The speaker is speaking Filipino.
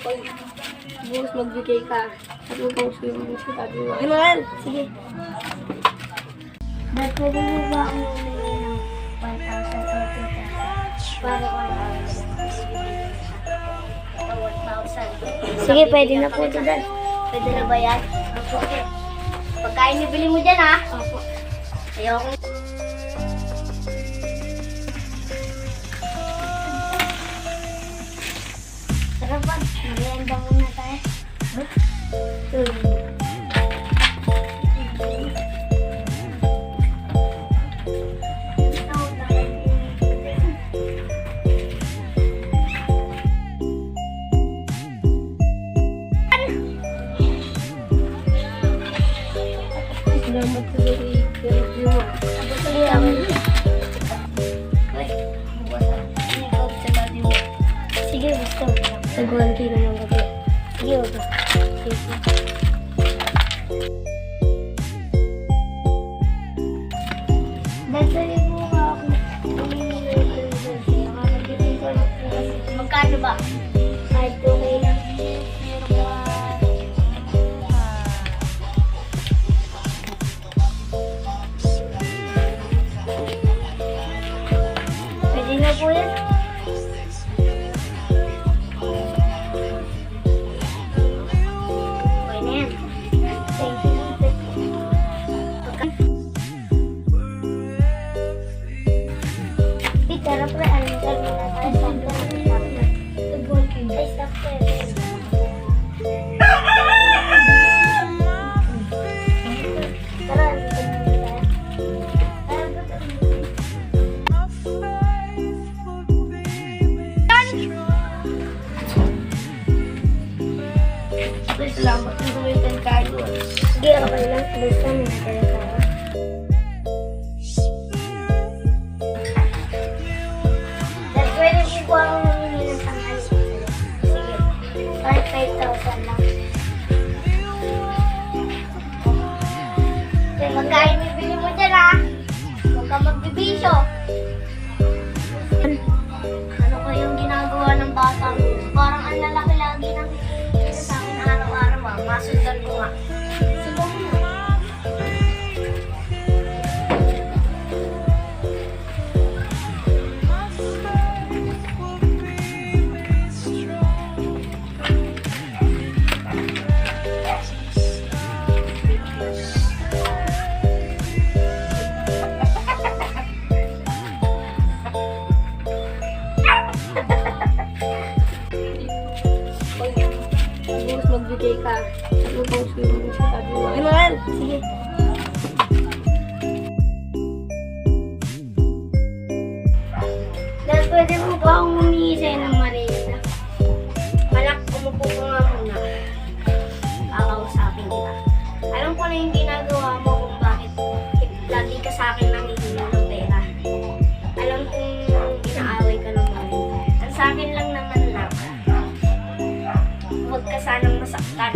Pag bukas magbigay ka, at magpauso yung sabi mo. Ay, Noel! Sige. Dad, pwede mo ba akong humingi ng 1,000 or 2,000? Para 1,000. Sige, pwede na po ito, Dad. Pwede na ba yan? Opo. Pagkain nibili mo dyan, ha? Opo. Ayoko. Tara ba? Merienda muna tayo. Salamat sa review mo. Sige, gusto. Taguan kayo ng gabi. Sige, gusto. Dadali mo nga ako. Magkano ba? Kahit okay lang. Pwede na po yan. Okay na yan. Thank you. Tara pre, almusal muna tayo. Ay, stop pre. Tara, almusal muna tayo. Please, salamat sa tumitan kayo. Sige, okay lang. Basta muna tayo tayo. Dad, pwede po ba akong humingi ng tanghali? Sige. Kahit 5,000 lang. Kaya magkain bibili mo dyan, ha? Huwag ka magbibisyo. Ano ko yung ginagawa ng bata mo? Parang ang lalaki lagi ng sa akin araw-araw, ha? Masundan ko nga. Sundan mo na. Bukas magbigay ka, at magpauso yung sabi mo. Ay, Noel! Sige. Dahil pwede mo ba akong humingi sa'yo ng merienda? Malak, umupo ko nga muna. Kakausapin kita. Alam ko na yung ginagawa mo kung bakit lagi ka sa akin nangihingi ng pera. Alam kong inaaway ka ng merienda. Ang sa akin lang naman lang, huwag ka sanang masaktan.